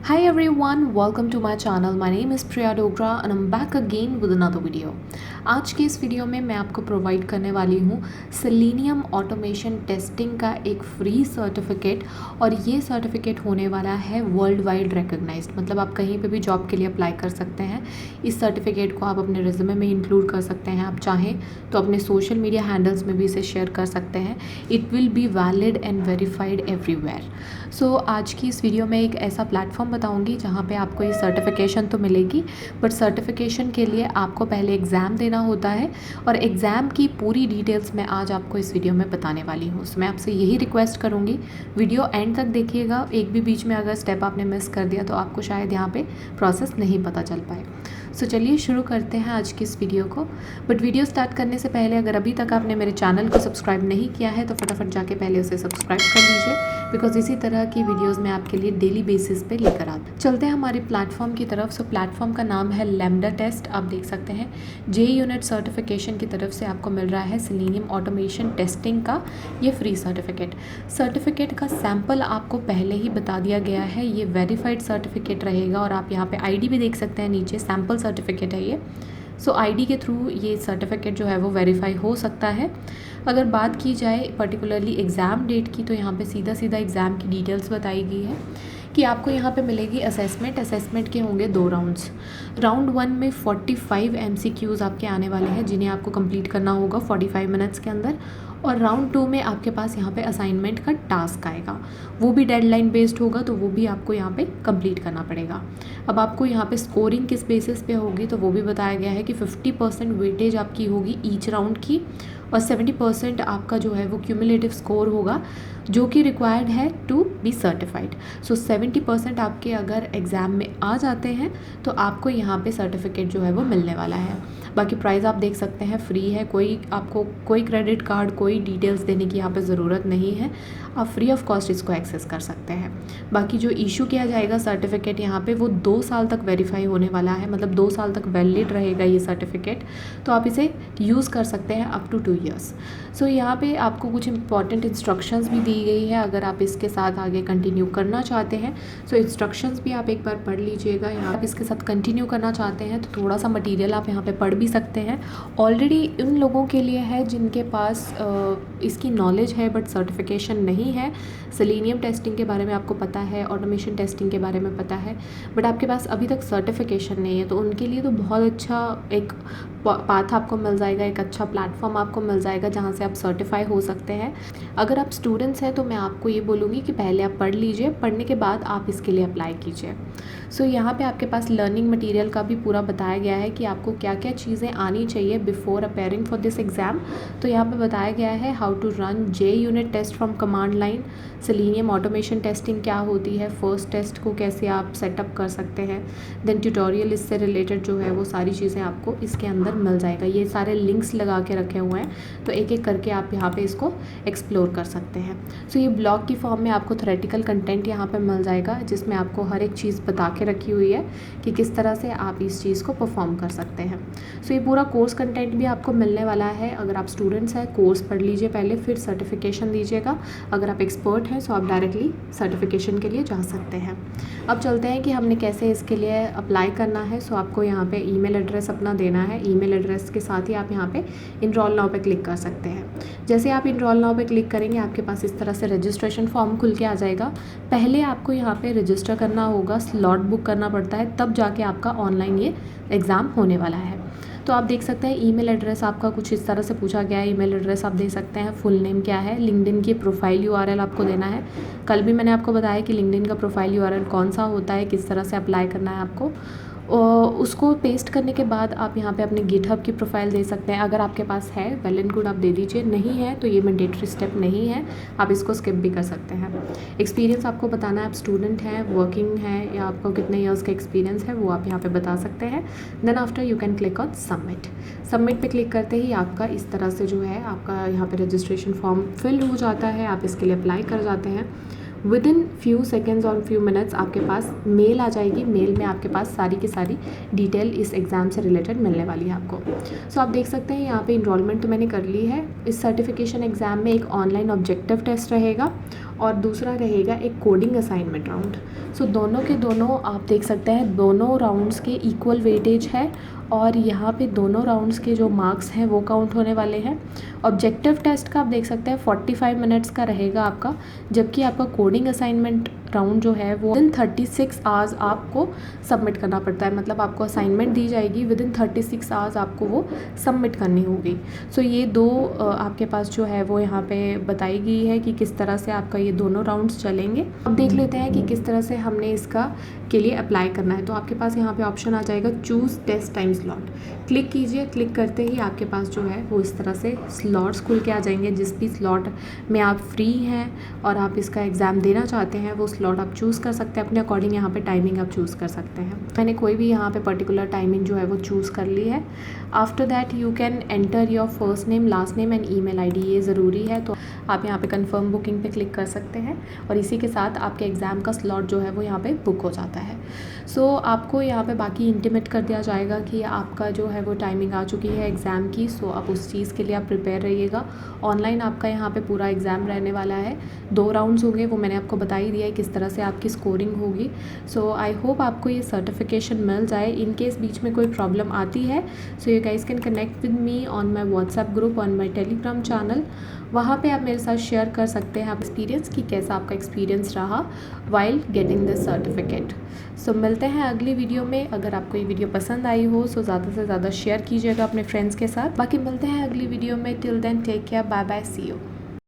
Hi everyone, welcome to my channel. My name is Priya Dogra and I'm back again with another video. आज के इस video में मैं आपको provide करने वाली हूँ सेलेनियम ऑटोमेशन टेस्टिंग का एक फ्री सर्टिफिकेट और ये सर्टिफिकेट होने वाला है वर्ल्ड वाइड रिकॉग्नाइज्ड, मतलब आप कहीं पे भी जॉब के लिए अप्लाई कर सकते हैं। इस सर्टिफिकेट को आप अपने रिज्यूमे में इंक्लूड कर सकते हैं, आप चाहें तो अपने सोशल मीडिया हैंडल्स में भी इसे शेयर कर सकते हैं। It will be valid and verified everywhere. So आज की इस वीडियो में एक ऐसा प्लेटफॉर्म बताऊंगी जहाँ पे आपको ये सर्टिफिकेशन तो मिलेगी, बट सर्टिफिकेशन के लिए आपको पहले एग्ज़ाम देना होता है और एग्ज़ाम की पूरी डिटेल्स मैं आज आपको इस वीडियो में बताने वाली हूँ। मैं आपसे यही रिक्वेस्ट करूँगी, वीडियो एंड तक देखिएगा। एक भी बीच में अगर स्टेप आपने मिस कर दिया तो आपको शायद यहाँ पे प्रोसेस नहीं पता चल पाए। चलिए शुरू करते हैं आज की इस वीडियो को। बट वीडियो स्टार्ट करने से पहले अगर अभी तक आपने मेरे चैनल को सब्सक्राइब नहीं किया है तो फटाफट जाके पहले उसे सब्सक्राइब कर लीजिए, बिकॉज इसी तरह की वीडियोस मैं आपके लिए डेली बेसिस पे लेकर आती। चलते हैं हमारे प्लेटफॉर्म की तरफ। प्लेटफॉर्म का नाम है LambdaTest। आप देख सकते हैं जे यूनिट सर्टिफिकेशन की तरफ से आपको मिल रहा है सेलेनियम ऑटोमेशन टेस्टिंग का ये फ्री सर्टिफिकेट का सैम्पल आपको पहले ही बता दिया गया है। ये वेरीफाइड सर्टिफिकेट रहेगा और आप यहाँ पे आईडी भी देख सकते हैं, नीचे सैम्पल सर्टिफिकेट है ये। आईडी के थ्रू ये सर्टिफिकेट जो है वो वेरीफाई हो सकता है। अगर बात की जाए पर्टिकुलरली एग्ज़ाम डेट की, तो यहाँ पे सीधा एग्ज़ाम की डिटेल्स बताई गई है कि आपको यहाँ पे मिलेगी असेसमेंट के होंगे 2 राउंड्स। राउंड 1 में 45 MCQs आपके आने वाले हैं जिन्हें आपको कंप्लीट करना होगा 45 मिनट्स के अंदर, और राउंड 2 में आपके पास यहाँ पे असाइनमेंट का टास्क आएगा, वो भी डेडलाइन बेस्ड होगा, तो वो भी आपको यहाँ पे कंप्लीट करना पड़ेगा। अब आपको यहाँ पे स्कोरिंग किस बेसिस पे होगी तो वो भी बताया गया है कि 50% वेटेज आपकी होगी ईच राउंड की और 70% आपका जो है वो क्यूमुलेटिव स्कोर होगा जो कि रिक्वायर्ड है टू बी सर्टिफाइड। 70% आपके अगर एग्ज़ाम में आ जाते हैं तो आपको यहाँ पे सर्टिफिकेट जो है वो मिलने वाला है। बाकी प्राइस आप देख सकते हैं फ्री है, आपको कोई क्रेडिट कार्ड कोई डिटेल्स देने की यहाँ पे ज़रूरत नहीं है, आप फ्री ऑफ कॉस्ट इसको एक्सेस कर सकते हैं। बाकी जो इशू किया जाएगा सर्टिफिकेट यहाँ पे वो 2 साल तक वेरीफाई होने वाला है, मतलब 2 साल तक वैलिड रहेगा ये सर्टिफिकेट, तो आप इसे यूज़ कर सकते हैं अप टू 2 ईयर्स। यहाँ पे आपको कुछ इंपॉर्टेंट इंस्ट्रक्शंस भी दी गई है अगर आप इसके साथ आगे कंटिन्यू करना चाहते हैं। इंस्ट्रक्शंस भी आप एक बार पढ़ लीजिएगा। यहाँ आप इसके साथ कंटिन्यू करना चाहते हैं तो थोड़ा सा मटीरियल आप यहाँ पे पढ़ भी सकते हैं। ऑलरेडी उन लोगों के लिए है जिनके पास इसकी नॉलेज है बट सर्टिफिकेशन नहीं है। सेलेनियम टेस्टिंग के बारे में आपको पता है, ऑटोमेशन टेस्टिंग के बारे में पता है, बट आपके पास अभी तक सर्टिफिकेशन नहीं है, तो उनके लिए तो बहुत अच्छा एक पाथ आपको मिल जाएगा, एक अच्छा प्लेटफॉर्म आपको मिल जाएगा जहाँ से आप सर्टिफाई हो सकते हैं। अगर आप स्टूडेंट्स हैं तो मैं आपको ये बोलूँगी कि पहले आप पढ़ लीजिए, पढ़ने के बाद आप इसके लिए अप्लाई कीजिए। यहाँ पे आपके पास लर्निंग मटेरियल का भी पूरा बताया गया है कि आपको क्या क्या चीज़ें आनी चाहिए before appearing for this exam. तो यहाँ पे बताया गया है how to run J unit test from command line, selenium automation testing क्या होती है, फर्स्ट टेस्ट को कैसे आप सेटअप कर सकते हैं, देन ट्यूटोरियल इससे रिलेटेड जो है वो सारी चीज़ें आपको इसके अंदर मिल जाएगा। ये सारे लिंक्स लगा के रखे हुए हैं, तो एक एक करके आप यहाँ पे इसको एक्सप्लोर कर सकते हैं। ये ब्लॉग की फॉर्म में आपको थ्योरेटिकल कंटेंट यहाँ पे मिल जाएगा जिसमें आपको हर एक चीज़ बता के रखी हुई है कि किस तरह से आप इस चीज़ को परफॉर्म कर सकते हैं। ये पूरा कोर्स कंटेंट भी आपको मिलने वाला है। अगर आप स्टूडेंट्स हैं कोर्स पढ़ लीजिए पहले, फिर सर्टिफिकेशन दीजिएगा। अगर आप एक्सपर्ट हैं तो आप डायरेक्टली सर्टिफिकेशन के लिए जा सकते हैं। अब चलते हैं कि हमने कैसे इसके लिए अप्लाई करना है। आपको यहाँ पे ईमेल एड्रेस अपना देना है। ईमेल एड्रेस के साथ ही आप यहाँ पे इनरोल नाउ पे क्लिक कर सकते हैं। जैसे आप इनरोल नाउ पे क्लिक करेंगे आपके पास इस तरह से रजिस्ट्रेशन फॉर्म खुल के आ जाएगा। पहले आपको यहाँ पे रजिस्टर करना होगा, स्लॉट बुक करना पड़ता है, तब जाके आपका ऑनलाइन ये एग्ज़ाम होने वाला है। तो आप देख सकते हैं ईमेल एड्रेस आपका कुछ इस तरह से पूछा गया है। ईमेल एड्रेस आप दे सकते हैं, फुल नेम क्या है, लिंक्डइन की प्रोफाइल यूआरएल आपको देना है। कल भी मैंने आपको बताया कि लिंक्डइन का प्रोफाइल यूआरएल कौन सा होता है, किस तरह से अप्लाई करना है आपको। उसको पेस्ट करने के बाद आप यहाँ पे अपने गिटहब की प्रोफाइल दे सकते हैं। अगर आपके पास है वेल एंड गुड, आप दे दीजिए, नहीं है तो ये मैंडेटरी स्टेप नहीं है, आप इसको स्किप भी कर सकते हैं। एक्सपीरियंस आपको बताना है, आप स्टूडेंट हैं, वर्किंग हैं, या आपको कितने ईयर्स का एक्सपीरियंस है वो आप यहाँ पे बता सकते हैं। Then after you can click on submit पे क्लिक करते ही आपका इस तरह से जो है आपका यहाँ पे रजिस्ट्रेशन फॉर्म फिल हो जाता है। आप इसके लिए अप्लाई कर जाते हैं। विदिन फ्यू सेकेंड्स और फ्यू मिनट्स आपके पास मेल आ जाएगी। मेल में आपके पास सारी की सारी डिटेल इस एग्ज़ाम से रिलेटेड मिलने वाली है आपको। आप देख सकते हैं यहाँ पे इनरोलमेंट तो मैंने कर ली है। इस सर्टिफिकेशन एग्ज़ाम में एक ऑनलाइन ऑब्जेक्टिव टेस्ट रहेगा और दूसरा रहेगा एक कोडिंग असाइनमेंट राउंड। सो दोनों के दोनों आप देख सकते हैं दोनों राउंड्स के इक्वल वेटेज है और यहाँ पे दोनों राउंड्स के जो मार्क्स हैं वो काउंट होने वाले हैं। ऑब्जेक्टिव टेस्ट का आप देख सकते हैं 45 मिनट्स का रहेगा आपका, जबकि आपका कोडिंग असाइनमेंट राउंड जो है वो विदिन 36 आवर्स आपको सबमिट करना पड़ता है। मतलब आपको असाइनमेंट दी जाएगी, विदिन 36 आवर्स आपको वो सबमिट करनी होगी। सो ये दो आपके पास जो है वो यहाँ पे बताई गई है कि किस तरह से आपका ये दोनों राउंड्स चलेंगे। अब देख लेते हैं कि किस तरह से हमने इसका के लिए अप्लाई करना है। तो आपके पास यहाँ पे ऑप्शन आ जाएगा choose test time slot. Click कीजिए, क्लिक करते ही आपके पास जो है वो इस तरह से स्लॉट्स खुल के आ जाएंगे। जिस भी स्लॉट में आप फ्री हैं और आप इसका एग्ज़ाम देना चाहते हैं वो स्लॉट आप चूज़ कर सकते हैं अपने अकॉर्डिंग। यहाँ पे टाइमिंग आप चूज़ कर सकते हैं। मैंने कोई भी यहाँ पे पर्टिकुलर टाइमिंग जो है वो चूज़ कर ली है। After that you can enter your first name, last name and email ID, ये ज़रूरी है। तो आप यहाँ पे कंफर्म बुकिंग पे क्लिक कर सकते हैं और इसी के साथ आपके एग्ज़ाम का स्लॉट जो है वो यहाँ पे बुक हो जाता है। सो आपको यहाँ पे बाकी इंटीमेट कर दिया जाएगा कि आपका जो है वो टाइमिंग आ चुकी है एग्ज़ाम की। सो आप उस चीज़ के लिए आप प्रिपेयर रहिएगा। ऑनलाइन आपका यहाँ पे पूरा एग्ज़ाम रहने वाला है, 2 राउंड्स होंगे, वो मैंने आपको बता ही दिया है किस तरह से आपकी स्कोरिंग होगी। सो आई होप आपको ये सर्टिफिकेशन मिल जाए। इन केस बीच में कोई प्रॉब्लम आती है so you guys can connect with me on my WhatsApp group, on my Telegram channel. वहाँ पे आप मेरे साथ शेयर कर सकते हैं आप एक्सपीरियंस कि कैसा आपका एक्सपीरियंस रहा वाइल गेटिंग दिस सर्टिफिकेट। सो मिलते हैं अगली वीडियो में। अगर आपको ये वीडियो पसंद आई हो सो ज़्यादा से ज़्यादा शेयर कीजिएगा अपने फ्रेंड्स के साथ। बाकी मिलते हैं अगली वीडियो में। Till then take care, bye bye, see you.